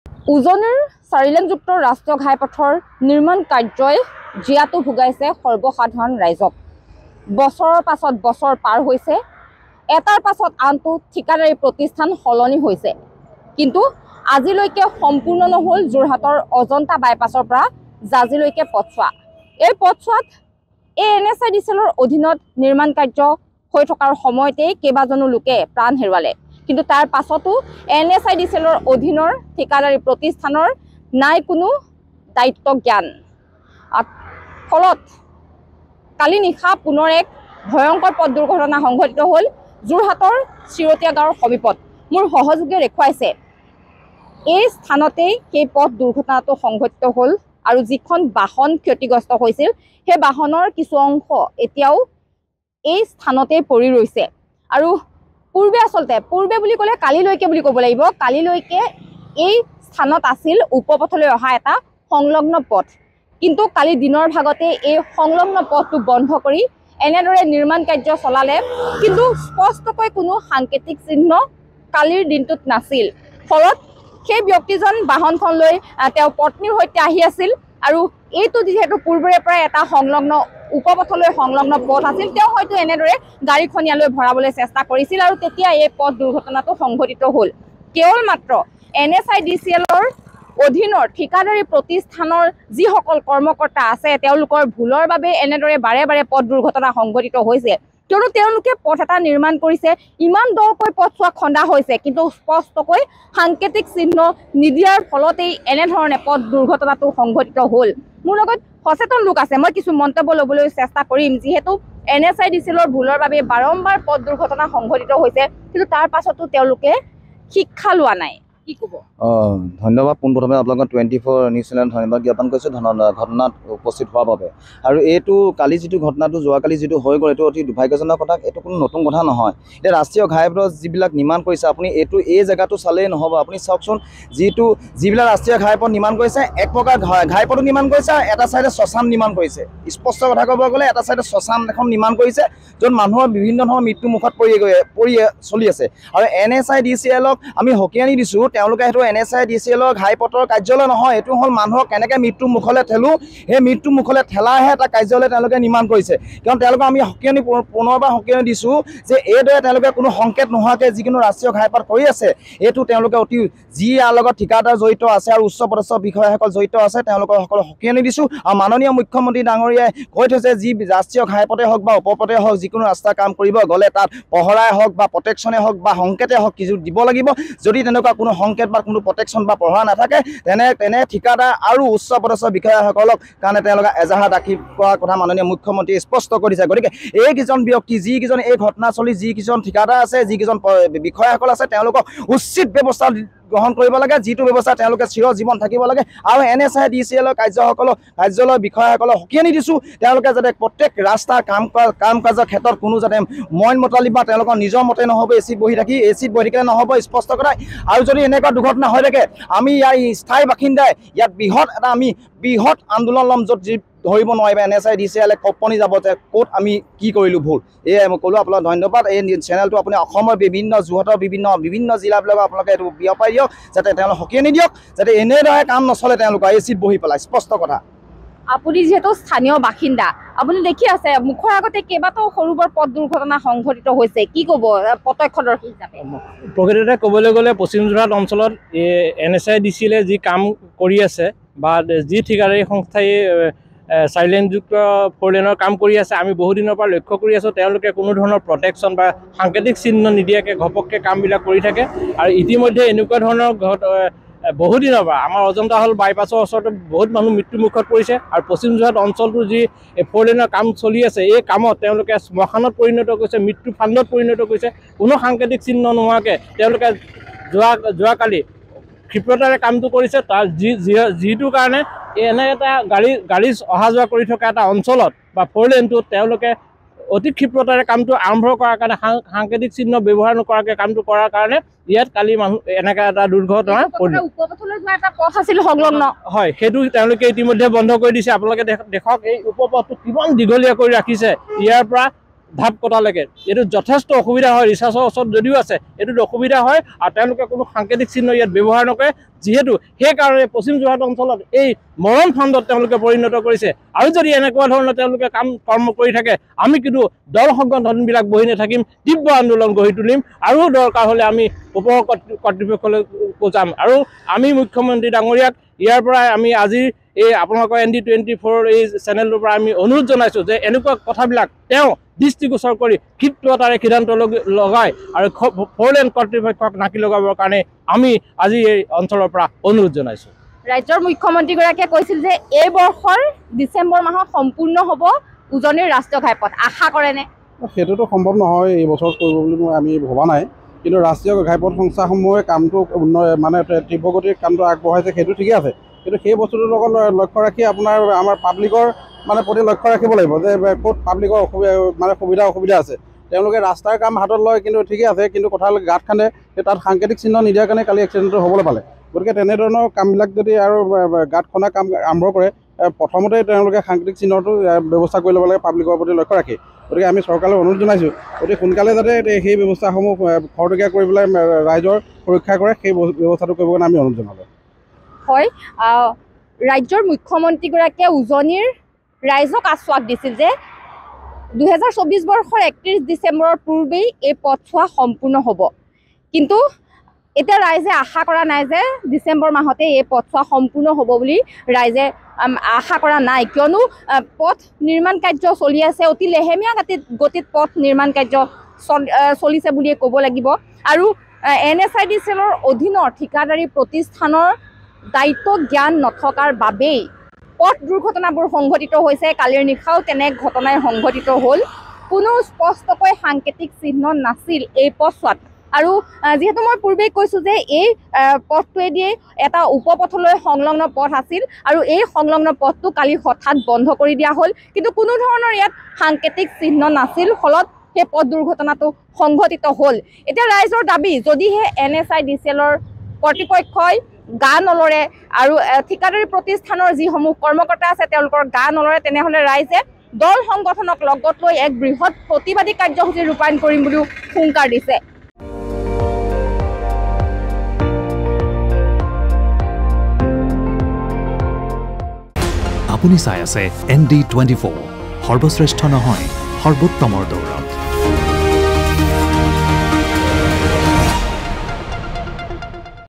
উজনিৰ 4 লেনযুক্ত ৰাষ্ট্ৰীয় ঘাইপথৰ নিৰ্মাণ কাৰ্যই জিয়াটো ভুগাইছে সৰ্বসাধাৰণ ৰাইজক। বছৰৰ পাছত বছৰ পাৰ হৈছে, এটাৰ পাছত আনটো ঠিকাদাৰী প্ৰতিষ্ঠান সলনি হৈছে, কিন্তু আজিলৈকে সম্পূৰ্ণ নহ'ল যোৰহাটৰ অজন্তা বাইপাছৰ পৰা জাজিলৈকে পথছোৱা। এই পথছোৱাত NSIDCLৰ অধীনত নিৰ্মাণ কাৰ্য হৈ থকাৰ সময়তেই কেইবাজনো লোকে প্ৰাণ হেৰুৱালে। কিন্তু তাৰ পাছতো NSIDCLৰ অধীনৰ ঠিকাদাৰী প্ৰতিষ্ঠানৰ নাই কোনো দায়িত্ব জ্ঞান। ফলত কালি নিশা পুনৰ এক ভয়ংকৰ পথ দুৰ্ঘটনা সংঘটিত হ'ল যোৰহাটৰ চিৰতীয়া গাঁৱৰ সমীপত। মোৰ সহযোগে দেখুৱাইছে এই স্থানতেই সেই পথ দুৰ্ঘটনাটো সংঘটিত হ'ল আৰু যিখন বাহন ক্ষতিগ্ৰস্ত হৈছিল সেই বাহনৰ কিছু অংশ এতিয়াও এই স্থানতেই পৰি ৰৈছে। আৰু পূৰ্বে বুলি ক'লে কালিলৈকে বুলি ক'ব লাগিব, কালিলৈকে এই স্থানত আছিল উপপথলৈ অহা এটা সংলগ্ন পথ, কিন্তু কালি দিনৰ ভাগতে এই সংলগ্ন পথটো বন্ধ কৰি এনেদৰে নিৰ্মাণ কাৰ্য চলালে, কিন্তু স্পষ্টকৈ কোনো সাংকেতিক চিহ্ন কালিৰ দিনটোত নাছিল। ফলত সেই ব্যক্তিজন বাহনখন লৈ তেওঁ পত্নীৰ সৈতে আহি আছিল আৰু এইটো যিহেতু পূৰ্বৰে পৰাই এটা সংলগ্ন উপপথলৈ সংলগ্ন পথ আছিল, তেওঁ হয়তো এনেদৰে গাড়ীখন ইয়ালৈ ভৰাবলৈ চেষ্টা কৰিছিল আৰু তেতিয়া এই পথ দুৰ্ঘটনাটো সংঘটিত হ'ল। কেৱল মাত্ৰ NSIDCLৰ অধীনৰ ঠিকাদাৰী প্ৰতিষ্ঠানৰ যিসকল কৰ্মকৰ্তা আছে তেওঁলোকৰ ভুলৰ বাবে এনেদৰে বাৰে বাৰে পথ দুৰ্ঘটনা সংঘটিত হৈছে। কিয়নো তেওঁলোকে পথ এটা নিৰ্মাণ কৰিছে, ইমান দকৈ পথছোৱা খন্দা হৈছে, কিন্তু স্পষ্টকৈ সাংকেতিক চিহ্ন নিদিয়াৰ ফলতেই এনেধৰণে পথ দুৰ্ঘটনাটো সংঘটিত হ'ল। মোৰ লগত সচেতন লোক আছে, মই কিছু মন্তব্য ল'বলৈ চেষ্টা কৰিম। যিহেতু NSIDCLৰ ভুলৰ বাবে বাৰম্বাৰ পথ দুৰ্ঘটনা সংঘটিত হৈছে, কিন্তু তাৰ পাছতো তেওঁলোকে শিক্ষা লোৱা নাই। কি ক'ব? ধন্যবাদ। পোনপ্ৰথমে আপোনালোকৰ 24 নিউজ চেনেল ধন্যবাদ জ্ঞাপন কৰিছোঁ ঘটনাত উপস্থিত হোৱাৰ বাবে। আৰু এইটো কালি যিটো ঘটনাটো যোৱাকালি যিটো হৈ গ'ল, এইটো অতি দুৰ্ভাগ্যজনক কথা। এইটো কোনো নতুন কথা নহয়। এতিয়া ৰাষ্ট্ৰীয় ঘাইপথ যিবিলাক নিৰ্মাণ কৰিছে, আপুনি এই জেগাটো চালেই নহ'ব। আপুনি চাওকচোন, যিবিলাক ৰাষ্ট্ৰীয় ঘাইপথ নিৰ্মাণ কৰিছে, এক প্ৰকাৰ ঘাইপথো নিৰ্মাণ কৰিছে আৰু এটা চাইডে শ্মশান নিৰ্মাণ কৰিছে। স্পষ্ট কথা ক'ব গ'লে এটা চাইডে শ্মশান এখন নিৰ্মাণ কৰিছে, য'ত মানুহৰ বিভিন্ন ধৰণৰ মৃত্যু মুখত পৰি চলি আছে। আৰু NSIDCLক আমি সকীয়ানি দিছোঁ, তেওঁলোকে সেইটো NSIDCLৰ ঘাইপথৰ কাৰ্যালয় নহয়, এইটো হ'ল মানুহক কেনেকৈ মৃত্যু মুখলৈ ঠেলোঁ, সেই মৃত্যু মুখলৈ ঠেলাহে এটা কাৰ্যালয় তেওঁলোকে নিৰ্মাণ কৰিছে। কাৰণ তেওঁলোকক আমি পুনৰবাৰ সকীয়ানি দিছোঁ যে এইদৰে তেওঁলোকে কোনো সংকেত নোহোৱাকৈ যিকোনো ৰাষ্ট্ৰীয় ঘাইপথ কৰি আছে, এইটো তেওঁলোকে যি ইয়াৰ লগত ঠিকাদাৰ জড়িত আছে আৰু উচ্চপদস্থ বিষয়াসকল জড়িত আছে, তেওঁলোকৰ সকলো সকীয়ানি দিছোঁ। আৰু মাননীয় মুখ্যমন্ত্ৰী ডাঙৰীয়াই কৈ থৈছে, যি ৰাষ্ট্ৰীয় ঘাইপথে হওক বা উপপথে হওক, যিকোনো ৰাস্তা কাম কৰিব গ'লে তাত পহৰাই হওক বা প্ৰটেকশ্যনে হওক বা সংকেতে হওক কিছু দিব লাগিব। যদি তেনেকুৱা কোনো সংকেত বা কোনো প্ৰটেকশ্যন বা পহৰা নাথাকে, তেনে ঠিকাদাৰ আৰু উচ্চপদস্থ বিষয়াসকলক কাৰণে তেওঁলোকে এজাহাৰ দাখিল কৰাৰ কথা মাননীয় মুখ্যমন্ত্ৰীয়ে স্পষ্ট কৰি দিছে। গতিকে এইকেইজন ব্যক্তি, যিকেইজন এই ঘটনাস্থলী যিকেইজন ঠিকাদাৰ আছে, যিকেইজন বিষয়াসকল আছে, তেওঁলোকক উচিত ব্যৱস্থা গ্ৰহণ কৰিব লাগে, যিটো ব্যৱস্থা তেওঁলোকে চিৰজীৱন থাকিব লাগে। আৰু NSIDCLৰ কাৰ্যালয়ৰ বিষয়াসকলক সকীয়ানি দিছোঁ, তেওঁলোকে যাতে প্ৰত্যেক ৰাস্তাৰ কাম কাজৰ ক্ষেত্ৰত কোনো যাতে মইন মতালি বা তেওঁলোকৰ নিজৰ মতে নহ'ব, এচিত বহি থাকিলে নহ'ব, স্পষ্ট কথা। আৰু যদি এনেকুৱা দুৰ্ঘটনা হৈ থাকে, আমি ইয়াৰ স্থায়ী বাসিন্দাই ইয়াত বৃহৎ আন্দোলন ল'ম, য'ত ধৰিব নোৱাৰিব NSIDCLে কঁপনি যাব যে ক'ত আমি কি কৰিলোঁ ভুল। এয়াই মই ক'লোঁ। আপোনাক ধন্যবাদ। এই চেনেলটো আপুনি অসমৰ যোৰহাটৰ বিভিন্ন জিলাবিলাকক আপোনালোকে এইটো বিয়পাই দিয়ক, যাতে তেওঁলোকে সকীয়ানি দিয়ক, যাতে এনেদৰে কাম নচলে তেওঁলোকৰ এচিত বহি পেলাই। স্পষ্ট কথা। আপুনি যিহেতু স্থানীয় বাসিন্দা, আপুনি দেখি আছে মুখৰ আগতে কেইবাটাও সৰু বৰ পথ দুৰ্ঘটনা সংঘটিত হৈছে, কি ক'ব প্ৰত্যক্ষদৰ্শী হিচাপে? প্ৰকৃততে ক'বলৈ গ'লে পশ্চিম যোৰহাট অঞ্চলত NSIDCLে যি কাম কৰি আছে বা যি ঠিকাদাৰী সংস্থাই 4 লেনযুক্ত 4 লেনৰ কাম কৰি আছে, আমি বহুদিনৰ পৰা লক্ষ্য কৰি আছোঁ। তেওঁলোকে কোনো ধৰণৰ প্ৰটেকশ্যন বা সাংকেতিক চিহ্ন নিদিয়াকৈ ঘপককৈ কামবিলাক কৰি থাকে। আৰু ইতিমধ্যে এনেকুৱা ধৰণৰ বহুদিনৰ পৰা আমাৰ অজন্তা হল বাইপাছৰ ওচৰতে বহুত মানুহ মৃত্যুমুখত পৰিছে। আৰু পশ্চিম যোৰহাট অঞ্চলটোৰ যি 4 লেনৰ কাম চলি আছে, এই কামত তেওঁলোকে শ্মশানত পৰিণত কৰিছে, মৃত্যু ফান্দত পৰিণত কৰিছে। কোনো সাংকেতিক চিহ্ন নোহোৱাকৈ তেওঁলোকে যোৱাকালি ক্ষিপ্ৰতাৰে কামটো কৰিছে। তাৰ যিটো কাৰণে এনে এটা গাড়ী অহা যোৱা কৰি থকা এটা অঞ্চলত বা 4 লেনটোত তেওঁলোকে অতি ক্ষিপ্ৰতাৰে কামটো আৰম্ভ কৰাৰ কাৰণে, সাংকেতিক চিহ্ন ব্যৱহাৰ নকৰাকৈ কামটো কৰাৰ কাৰণে ইয়াত কালি এনেকৈ এটা দুৰ্ঘটনা হয়, সেইটো তেওঁলোকে ইতিমধ্যে বন্ধ কৰি দিছে। আপোনালোকে দেখক এই উপপথটো কিমান দীঘলীয়া কৰি ৰাখিছে। ইয়াৰ পৰা ধাপ কটালৈকে এইটো যথেষ্ট অসুবিধা হয়। ৰিচাৰ্জৰ ওচৰত যদিও আছে এইটোত অসুবিধা হয় আৰু তেওঁলোকে কোনো সাংকেতিক চিহ্ন ইয়াত ব্যৱহাৰ নকৰে, যিহেতু সেইকাৰণে পশ্চিম যোৰহাট অঞ্চলত এই মৰণ ফাণ্ডত তেওঁলোকে পৰিণত কৰিছে। আৰু যদি এনেকুৱা ধৰণৰ তেওঁলোকে কৰ্ম কৰি থাকে, আমি কিন্তু দল সংগঠনবিলাক বহি নাথাকিম, তীব্ৰ আন্দোলন গঢ়ি তুলিম আৰু দৰকাৰ হ'লে আমি উপ কৰ্তৃপক্ষলৈ যাম। আৰু আমি মুখ্যমন্ত্ৰী ডাঙৰীয়াক ইয়াৰ পৰাই আমি আজি এই আপোনালোকৰ ND24 এই চেনেলটোৰ পৰা আমি অনুৰোধ জনাইছোঁ যে এনেকুৱা কথাবিলাক তেওঁ দৃষ্টিগোচৰ কৰি ক্ষিপ্ৰতাৰে সিদ্ধান্ত লগাই আৰু 4 লেন কৰ্তৃপক্ষক নাকি লগাবৰ কাৰণে আমি আজি এই অঞ্চলৰ পৰা অনুৰোধ জনাইছোঁ। ৰাজ্যৰ মুখ্যমন্ত্ৰীগৰাকীয়ে কৈছিল যে এই বৰ্ষৰ ডিচেম্বৰ মাহত সম্পূৰ্ণ হ'ব উজনিৰ ৰাষ্ট্ৰীয় ঘাইপথ, আশা কৰেনে? সেইটোতো সম্ভৱ নহয়, এই বছৰত কৰিব বুলি আমি ভবা নাই। কিন্তু ৰাষ্ট্ৰীয় ঘাইপথ সংস্থাসমূহে কামটো মানে তীব্ৰগতিৰ কামটো আগবঢ়াইছে, সেইটো ঠিকে আছে। কিন্তু সেই বস্তুটোৰ লগত লক্ষ্য ৰাখি আমাৰ পাব্লিকৰ মানে প্ৰতি লক্ষ্য ৰাখিব লাগিব যে ক'ত পাব্লিকৰ অসুবিধা আছে। তেওঁলোকে ৰাস্তাৰ কাম হাতত লয়, কিন্তু ঠিকে আছে, কিন্তু কথা হ'ল গাঁত খান্দে, তাত সাংকেতিক চিহ্ন নিদিয়াৰ কাৰণে কালি এক্সিডেণ্টটো হ'বলৈ পালে। গতিকে তেনেধৰণৰ কামবিলাক যদি আৰু গাঁত খন্দা কাম আৰম্ভ কৰে, প্ৰথমতে তেওঁলোকে সাংকেতিক চিহ্নটো ব্যৱস্থা কৰি ল'ব লাগে পাব্লিকৰ প্ৰতি লক্ষ্য ৰাখি। গতিকে আমি চৰকাৰলৈ অনুৰোধ জনাইছোঁ অতি সোনকালে যাতে সেই ব্যৱস্থাসমূহ খৰতকীয়া কৰি পেলাই ৰাইজৰ সুৰক্ষা কৰে, সেই ব্যৱস্থাটো কৰিবৰ কাৰণে আমি অনুৰোধ জনালোঁ। হয়, ৰাজ্যৰ মুখ্যমন্ত্ৰীগৰাকীয়ে উজনিৰ ৰাইজক আশ্বাস দিছিল যে 2024 বৰ্ষৰ 31 ডিচেম্বৰৰ পূৰ্বেই এই পথছোৱা সম্পূৰ্ণ হ'ব। কিন্তু এতিয়া ৰাইজে আশা কৰা নাই যে ডিচেম্বৰ মাহতে এই পথছোৱা সম্পূৰ্ণ হ'ব বুলি ৰাইজে আশা কৰা নাই, কিয়নো পথ নিৰ্মাণ কাৰ্য চলি আছে, অতি লেহেমীয়া গতিত পথ নিৰ্মাণ কাৰ্য চলিছে বুলিয়ে ক'ব লাগিব। আৰু NSIDCLৰ অধীনৰ ঠিকাদাৰী প্ৰতিষ্ঠানৰ দায়িত্ব জ্ঞান নথকাৰ বাবেই পথ দুৰ্ঘটনাবোৰ সংঘটিত হৈছে। কালিৰ নিশাও তেনে ঘটনাই সংঘটিত হ'ল। কোনো স্পষ্টকৈ সাংকেতিক চিহ্ন নাছিল এই পথছোৱাত। আৰু যিহেতু মই পূৰ্বেই কৈছোঁ যে এই পথটোৱেদিয়ে এটা উপপথলৈ সংলগ্ন পথ আছিল আৰু এই সংলগ্ন পথটো কালি হঠাৎ বন্ধ কৰি দিয়া হ'ল, কিন্তু কোনো ধৰণৰ ইয়াত সাংকেতিক চিহ্ন নাছিল, ফলত সেই পথ দুৰ্ঘটনাটো সংঘটিত হ'ল। এতিয়া ৰাইজৰ দাবী, যদিহে NSIDCLৰ কৰ্তৃপক্ষই গা নলৰে আৰু ঠিকাদাৰী প্ৰতিষ্ঠানৰ যিসমূহ কৰ্মকৰ্তা আছে তেওঁলোকৰ গা নলৰে, তেনেহ'লে ৰাইজে দল সংগঠনক লগত লৈ এক বৃহৎ প্ৰতিবাদী কাৰ্যসূচী ৰূপায়ণ কৰিম বুলিও হুংকাৰ দিছে। আপুনি চাই আছে ND24, সৰ্বশ্ৰেষ্ঠ নহয় সৰ্বোত্তমৰ দৌৰত।